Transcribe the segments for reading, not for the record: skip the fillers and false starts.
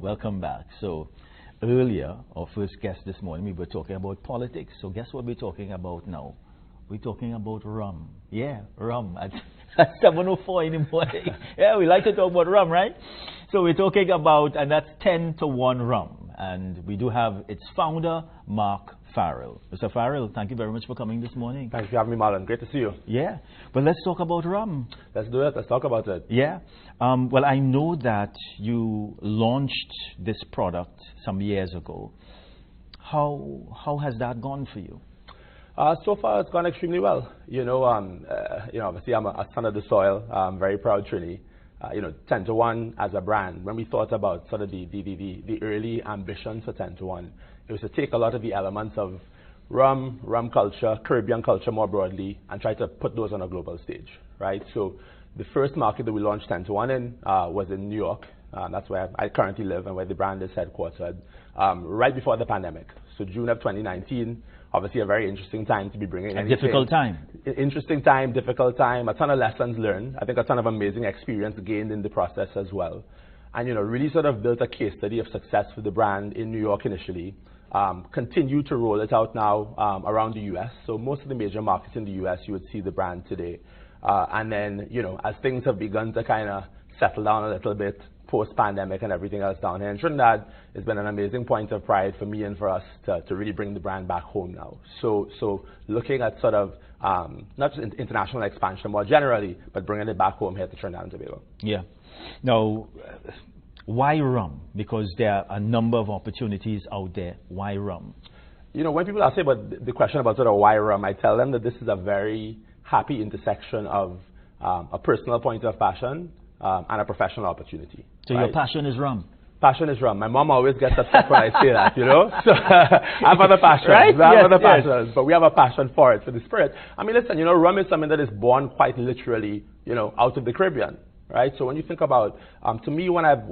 Welcome back. So earlier, our first guest this morning, we were talking about politics. So guess what we're talking about now? We're talking about rum. Yeah, rum. At 7:04 in the morning. Yeah, we like to talk about rum, right? So we're talking about, and that's 10-to-1 rum. And we do have its founder, Mark Farrell. Mr. Farrell, thank you very much for coming this morning. Thanks for having me, Marlon. Great to see you. Yeah. Well, let's talk about rum. Let's do it. Let's talk about it. Yeah. Well, I know that you launched this product some years ago. How has that gone for you? So far, it's gone extremely well. Obviously, I'm a son of the soil. I'm very proud Trini. 10-to-1 as a brand, when we thought about sort of the early ambitions for 10-to-1, it was to take a lot of the elements of rum culture, Caribbean culture more broadly, and try to put those on a global stage, right? So the first market that we launched 10-to-1 in was in New York. That's where I currently live and where the brand is headquartered, right before the pandemic. So June of 2019, obviously a very interesting time to be bringing in. A difficult time. Interesting time, difficult time, a ton of lessons learned. I think a ton of amazing experience gained in the process as well. And, really sort of built a case study of success for the brand in New York initially. Continue to roll it out now around the U.S. So most of the major markets in the U.S. you would see the brand today. And then, as things have begun to kind of settle down a little bit post-pandemic and everything else down here in Trinidad, it's been an amazing point of pride for me and for us to really bring the brand back home now. So looking at sort of not just international expansion more generally, but bringing it back home here to Trinidad and Tobago. Yeah. Now, why rum? Because there are a number of opportunities out there. Why rum? When people ask me about the question about sort of why rum, I tell them that this is a very happy intersection of a personal point of passion and a professional opportunity. So right? Your passion is rum? Passion is rum. My mom always gets upset when I say that, So I have other passions. Right? I have other passions, but we have a passion for it, for the spirit. I mean, listen, rum is something that is born quite literally, out of the Caribbean, right? So when you think about, to me, when I've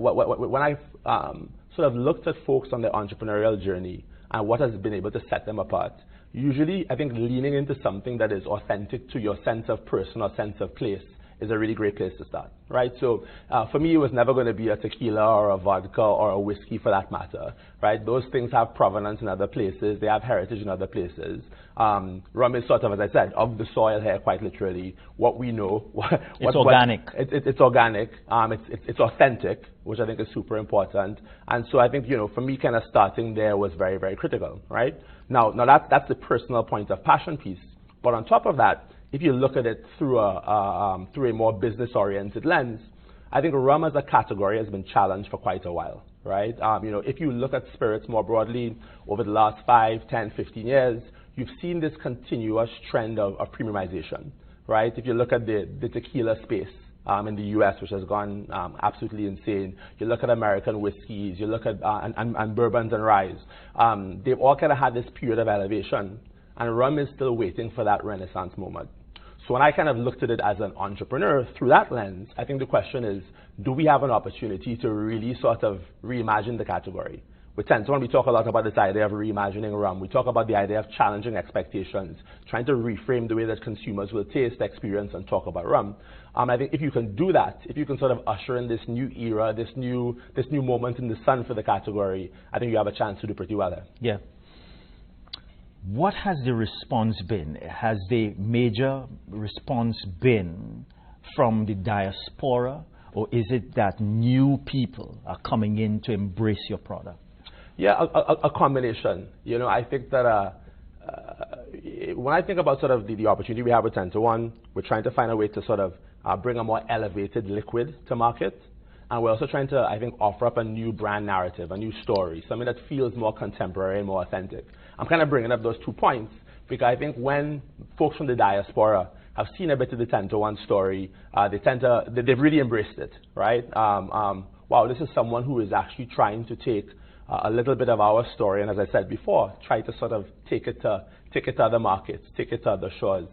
sort of looked at folks on their entrepreneurial journey and what has been able to set them apart, usually I think leaning into something that is authentic to your sense of person or sense of place is a really great place to start, right? So for me, it was never going to be a tequila or a vodka or a whiskey for that matter, right? Those things have provenance in other places. They have heritage in other places. Rum is sort of, as I said, of the soil here, quite literally. What we know. It's organic. It's organic. It's authentic, which I think is super important. And so I think, for me, kind of starting there was very, very critical, right? Now that's the personal point of passion piece. But on top of that, if you look at it through a more business-oriented lens, I think rum as a category has been challenged for quite a while, right? If you look at spirits more broadly over the last 5, 10, 15 years, you've seen this continuous trend of premiumization, right? If you look at the tequila space in the U.S., which has gone absolutely insane, you look at American whiskeys, you look at and bourbons and ryes, they've all kind of had this period of elevation, and rum is still waiting for that renaissance moment. So when I kind of looked at it as an entrepreneur through that lens, I think the question is, do we have an opportunity to really sort of reimagine the category? With 10-to-1, we talk a lot about this idea of reimagining rum. We talk about the idea of challenging expectations, trying to reframe the way that consumers will taste, experience, and talk about rum. I think if you can do that, if you can sort of usher in this new era, this new moment in the sun for the category, I think you have a chance to do pretty well there. Yeah. What has the response been? Has the major response been from the diaspora, or is it that new people are coming in to embrace your product? Yeah, a combination. I think that when I think about sort of the opportunity we have with 10-to-1, we're trying to find a way to sort of bring a more elevated liquid to market. And we're also trying to, I think, offer up a new brand narrative, a new story, something that feels more contemporary and more authentic. I'm kind of bringing up those 2 points because I think when folks from the diaspora have seen a bit of the 10-to-1 story, they've really embraced it, right? Wow, this is someone who is actually trying to take a little bit of our story, and as I said before, try to sort of take it to other markets, take it to other shores.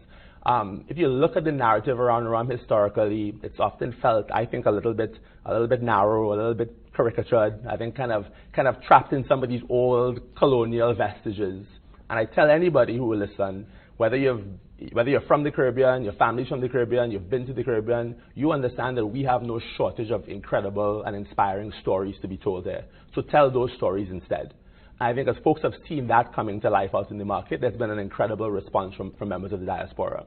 If you look at the narrative around rum historically, it's often felt, I think, a little bit narrow, a little bit caricatured, I think kind of trapped in some of these old colonial vestiges. And I tell anybody who will listen, whether you're from the Caribbean, your family's from the Caribbean, you've been to the Caribbean, you understand that we have no shortage of incredible and inspiring stories to be told there. So tell those stories instead. I think as folks have seen that coming to life out in the market, there's been an incredible response from members of the diaspora.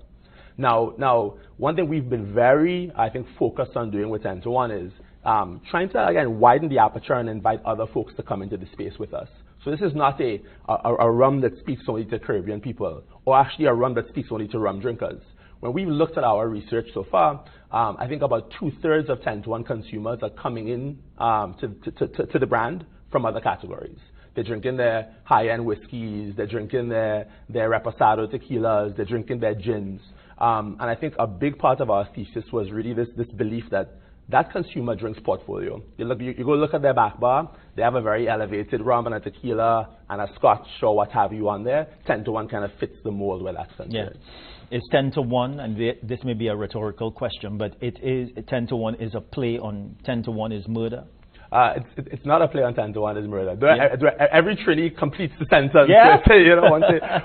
Now, one thing we've been very, I think, focused on doing with 10 to 1 is trying to, again, widen the aperture and invite other folks to come into the space with us. So this is not a rum that speaks only to Caribbean people, or actually a rum that speaks only to rum drinkers. When we've looked at our research so far, I think about 2/3 of 10 to 1 consumers are coming in to the brand from other categories. They're drinking their high-end whiskeys, they're drinking their reposado tequilas, they're drinking their gins. And I think a big part of our thesis was really this belief that consumer drinks portfolio. You go look at their back bar, they have a very elevated rum and a tequila and a scotch or what have you on there. 10 to 1 kind of fits the mold where that's concerned. Yeah. It's 10 to 1, and this may be a rhetorical question, but it is 10 to 1 is a play on 10 to 1 is murder. It's not a play on 10 to 1 is murder. Every Trini completes the sentence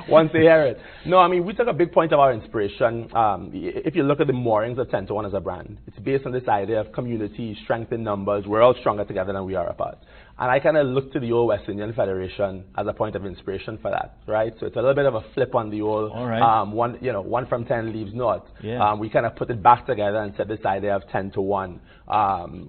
once they hear it. No, I mean, we took a big point of our inspiration. If you look at the moorings of 10 to 1 as a brand, it's based on this idea of community, strength in numbers. We're all stronger together than we are apart. And I kind of look to the old West Indian Federation as a point of inspiration for that, right? So it's a little bit of a flip on the old, one from 10 leaves north. Yeah. We kind of put it back together and said this idea of 10 to 1,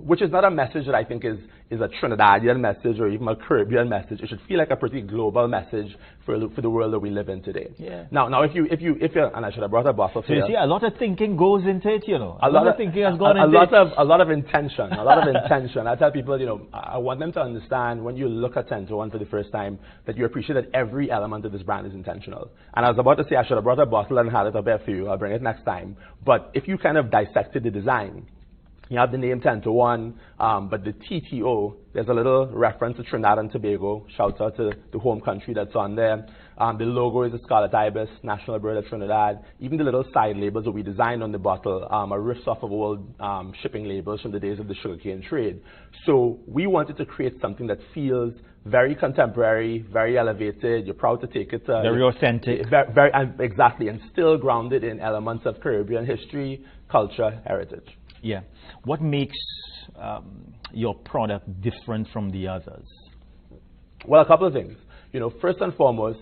which is not a message that I think is a Trinidadian message or even a Caribbean message. It should feel like a pretty global message for the world that we live in today. Yeah. Now, if you, and I should have brought a bottle so here. you see, a lot of thinking goes into it, A lot of thinking has gone into it. A lot of intention, a lot of intention. I tell people, I want them to understand when you look at 10 to 1 for the first time that you appreciate that every element of this brand is intentional. And I was about to say I should have brought a bottle and had it up there for you. I'll bring it next time. But if you kind of dissected the design, you have the name 10 to 1, but the TTO, there's a little reference to Trinidad and Tobago. Shout out to the home country that's on there. The logo is a scarlet ibis, national bird of Trinidad. Even the little side labels that we designed on the bottle are riffs off of old shipping labels from the days of the sugarcane trade. So we wanted to create something that feels very contemporary, very elevated. You're proud to take it. Very authentic. Very, exactly, and still grounded in elements of Caribbean history, culture, heritage. Yeah. What makes your product different from the others? Well, a couple of things. First and foremost,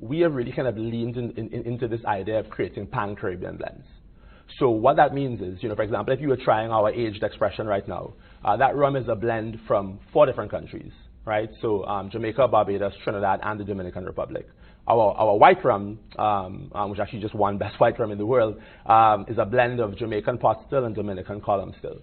we have really kind of leaned into this idea of creating pan-Caribbean blends. So what that means is, for example, if you were trying our aged expression right now, that rum is a blend from 4 different countries, right? So Jamaica, Barbados, Trinidad, and the Dominican Republic. Our white rum, which actually just won Best White Rum in the world, is a blend of Jamaican pot still and Dominican column still.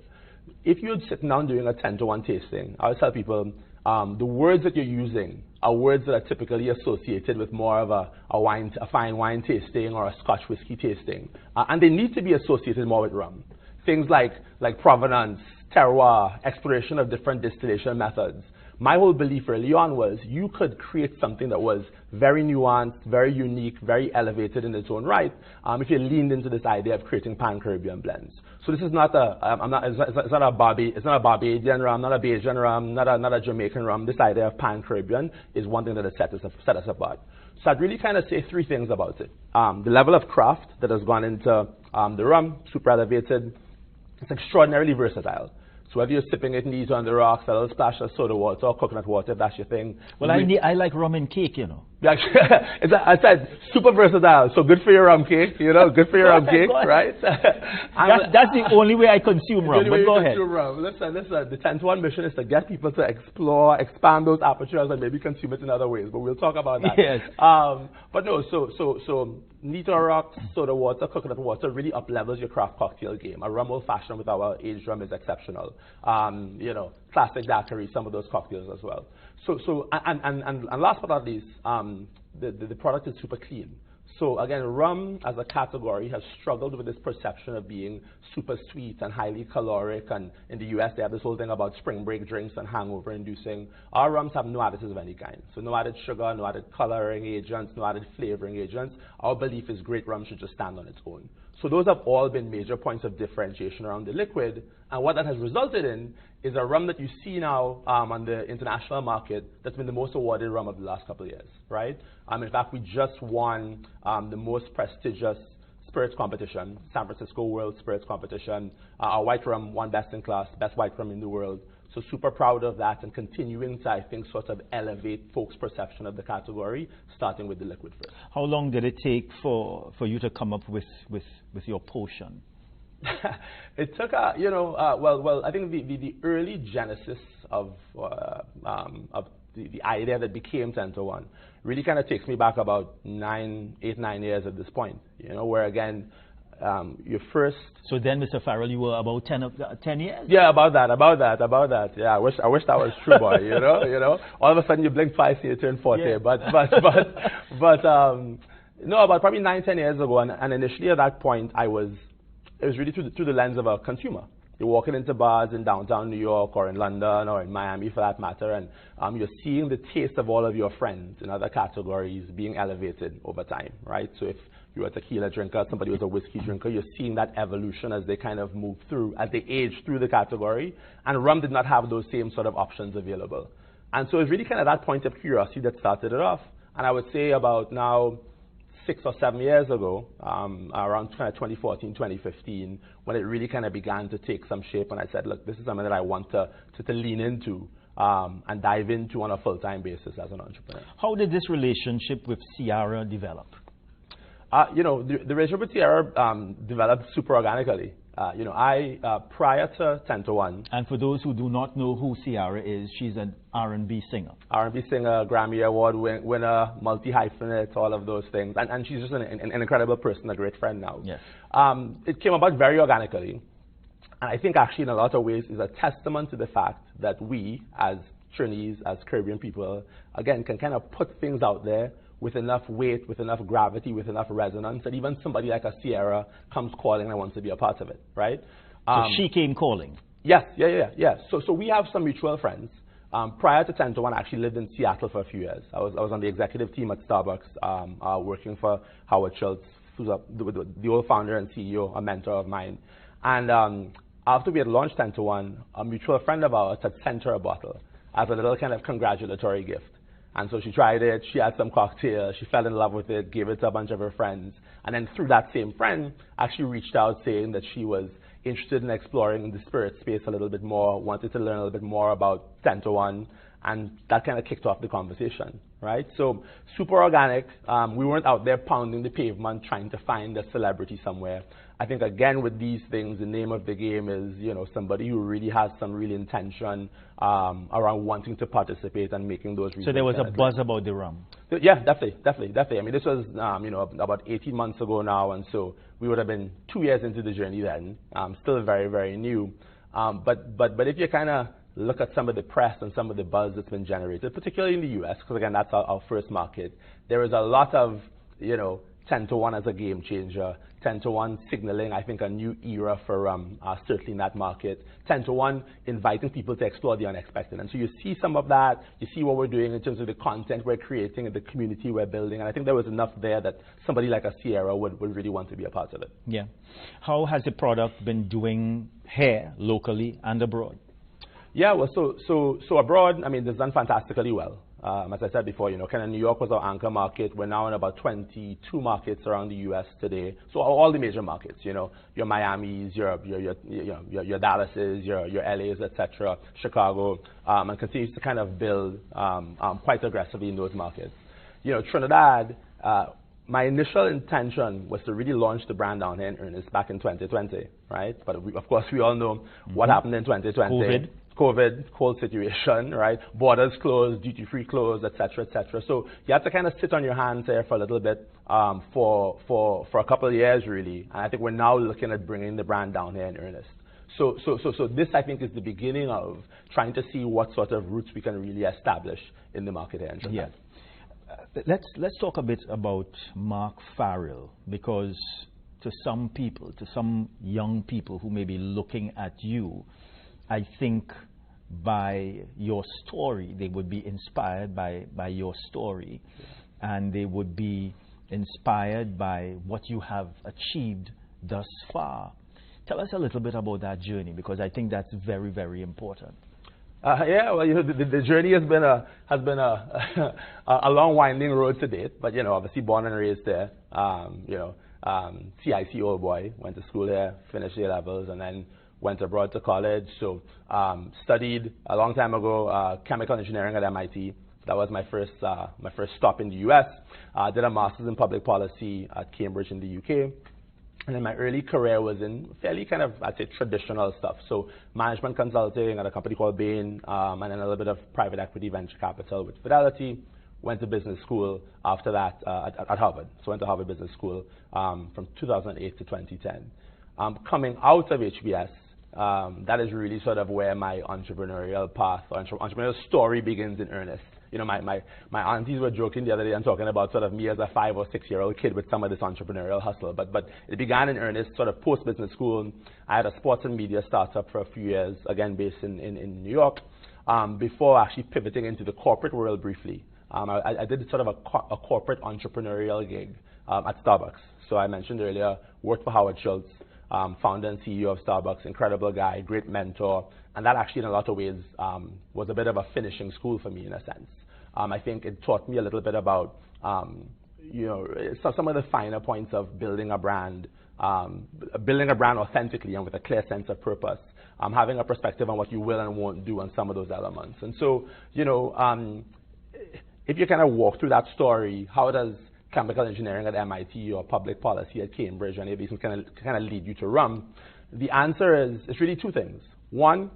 If you'd sit down doing a 10 to 1 tasting, I would tell people the words that you're using are words that are typically associated with more of a fine wine tasting or a Scotch whiskey tasting. And they need to be associated more with rum. Things like provenance, terroir, exploration of different distillation methods. My whole belief early on was you could create something that was very nuanced, very unique, very elevated in its own right if you leaned into this idea of creating pan-Caribbean blends. So this is not it's not a Barbadian rum, not a Bajan rum, not a Jamaican rum. This idea of pan-Caribbean is one thing that has set us apart. So I'd really kind of say 3 things about it. The level of craft that has gone into the rum, super elevated. It's extraordinarily versatile. So whether you're sipping it neat on the rocks, a little splash of soda water or coconut water, if that's your thing. Well, I like rum and cake, I said super versatile. So good for your rum cake, good for your rum cake, right? That's the only way I consume rum, but go ahead. Rum. Listen, the 10 to 1 mission is to get people to explore, expand those apertures and maybe consume it in other ways, but we'll talk about that. Yes. But no, so neat on rocks, soda water, coconut water really up-levels your craft cocktail game. A rum old-fashioned with our aged rum is exceptional. Classic daiquiri, some of those cocktails as well. And last but not least, the product is super clean. So again, rum as a category has struggled with this perception of being super sweet and highly caloric. And in the US, they have this whole thing about spring break drinks and hangover inducing. Our rums have no additives of any kind. So no added sugar, no added coloring agents, no added flavoring agents. Our belief is great rum should just stand on its own. So those have all been major points of differentiation around the liquid. And what that has resulted in is a rum that you see now on the international market that's been the most awarded rum of the last couple of years, right? In fact, we just won the most prestigious spirits competition, San Francisco World Spirits Competition. Our white rum won best in class, best white rum in the world. So super proud of that and continuing to, I think, sort of elevate folks' perception of the category, starting with the liquid first. How long did it take for you to come up with your potion? It took, well, I think the early genesis of the idea that became 10 to 1 really kind of takes me back about 8, 9 years at this point, where again, your first... So then, Mr. Farrell, you were about 10 years? Yeah, about that. Yeah, I wish that was true, boy, All of a sudden you blink twice and you turn 40, yeah. but no, about probably 9, 10 years ago, and initially at that point, it was really through the lens of a consumer. You're walking into bars in downtown New York or in London or in Miami for that matter, and you're seeing the taste of all of your friends in other categories being elevated over time, right? So if you were a tequila drinker, somebody was a whiskey drinker, you're seeing that evolution as they kind of move through, as they age through the category, and rum did not have those same sort of options available. And so it's really kind of that point of curiosity that started it off. And I would say about now 6 or 7 years ago, around 2014, 2015, when it really kind of began to take some shape, and I said, look, this is something that I want to lean into and dive into on a full-time basis as an entrepreneur. How did this relationship with Sierra develop? The relationship with Sierra developed super organically. Prior to 10 to 1. And for those who do not know who Sierra is, she's an R&B singer. R&B singer, Grammy Award winner, multi-hyphenate, all of those things. And she's just an incredible person, a great friend now. Yes. It came about very organically. And I think actually in a lot of ways is a testament to the fact that we, as Trinidad, as Caribbean people, again, can kind of put things out there with enough weight, with enough gravity, with enough resonance, that even somebody like a Sierra comes calling and wants to be a part of it, right? So she came calling? Yes, yeah. So we have some mutual friends. Prior to 10 to 1, I actually lived in Seattle for a few years. I was on the executive team at Starbucks, working for Howard Schultz, who's the old founder and CEO, a mentor of mine. And after we had launched 10 to 1, a mutual friend of ours had sent her a bottle as a little kind of congratulatory gift. And so she tried it, she had some cocktails, she fell in love with it, gave it to a bunch of her friends. And then through that same friend, actually reached out saying that she was interested in exploring the spirit space a little bit more, wanted to learn a little bit more about 10 to 1. And that kind of kicked off the conversation, right? So super organic. We weren't out there pounding the pavement trying to find a celebrity somewhere. I think, again, with these things, the name of the game is, somebody who really has some real intention around wanting to participate and making those. So there was a buzz about the rum? Yeah, definitely. I mean, this was, about 18 months ago now, and so we would have been 2 years into the journey then, still very, very new. But if you kind of look at some of the press and some of the buzz that's been generated, particularly in the U.S., because again, that's our first market, there is a lot of, 10 to 1 as a game changer, 10 to 1 signaling, I think, a new era for certainly in that market, 10 to 1 inviting people to explore the unexpected. And so you see some of that, you see what we're doing in terms of the content we're creating and the community we're building, and I think there was enough there that somebody like a Sierra would really want to be a part of it. Yeah. How has the product been doing here, locally and abroad? Yeah, well, so abroad, I mean, it's done fantastically well. As I said before, kind of New York was our anchor market. We're now in about 22 markets around the U.S. today. So all the major markets, your Miamis, your Dallases, your LAs, etc., Chicago, and continues to kind of build quite aggressively in those markets. Trinidad, my initial intention was to really launch the brand down here in earnest back in 2020, right? But of course, we all know what happened in 2020. COVID, whole situation, right? Borders closed, duty-free closed, et cetera. So you have to kind of sit on your hands there for a little bit for a couple of years, really. And I think we're now looking at bringing the brand down here in earnest. So this, I think, is the beginning of trying to see what sort of roots we can really establish in the market here in Trinidad. Yeah. Let's talk a bit about Mark Farrell, because to some people, to some young people who may be looking at you, I think by your story, they would be inspired by your story, and they would be inspired by what you have achieved thus far. Tell us a little bit about that journey, because I think that's very, very important. Yeah, well, the journey has been a long, winding road to date. But obviously born and raised there. CIC old boy, went to school there, finished A levels, and then went abroad to college. So studied a long time ago chemical engineering at MIT. That was my first stop in the U.S. Did a master's in public policy at Cambridge in the UK. And then my early career was in fairly kind of, I'd say, traditional stuff. So management consulting at a company called Bain, and then a little bit of private equity venture capital with Fidelity. Went to business school after that at Harvard. So went to Harvard Business School from 2008 to 2010. Coming out of HBS, that is really sort of where my entrepreneurial path, or entrepreneurial story begins in earnest. My aunties were joking the other day and talking about sort of me as a 5 or 6 year old kid with some of this entrepreneurial hustle. But it began in earnest sort of post-business school. I had a sports and media startup for a few years, again based in New York, before actually pivoting into the corporate world briefly. I did sort of a corporate entrepreneurial gig at Starbucks. So I mentioned earlier, worked for Howard Schultz, founder and CEO of Starbucks, incredible guy, great mentor. And that actually, in a lot of ways, was a bit of a finishing school for me, in a sense. I think it taught me a little bit about, some of the finer points of building a brand authentically and with a clear sense of purpose, having a perspective on what you will and won't do on some of those elements. And so, if you kind of walk through that story, how does chemical engineering at MIT or public policy at Cambridge or any of these things kind of lead you to RUM? The answer is, it's really two things. One,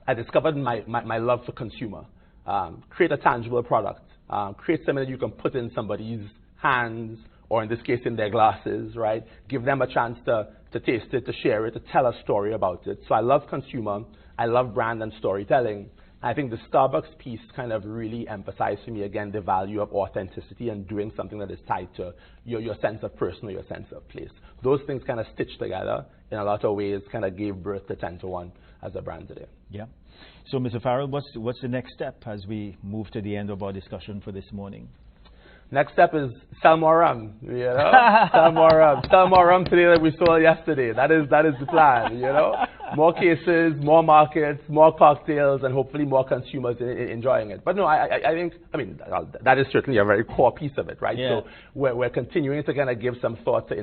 I discovered my love for consumer. Create a tangible product. Create something that you can put in somebody's hands, or in this case, in their glasses, right? Give them a chance to taste it, to share it, to tell a story about it. So I love consumer. I love brand and storytelling. I think the Starbucks piece kind of really emphasized to me, again, the value of authenticity and doing something that is tied to your sense of person or your sense of place. Those things kind of stitched together in a lot of ways, kind of gave birth to 10 to 1 as a brand today. Yeah. So, Mr. Farrell, what's the next step as we move to the end of our discussion for this morning? Next step is sell more rum, sell more rum. Sell more rum today than we sold yesterday. That is the plan, More cases, more markets, more cocktails, and hopefully more consumers enjoying it. But no, I think that is certainly a very core piece of it, right? Yeah. So we're continuing to kind of give some thought to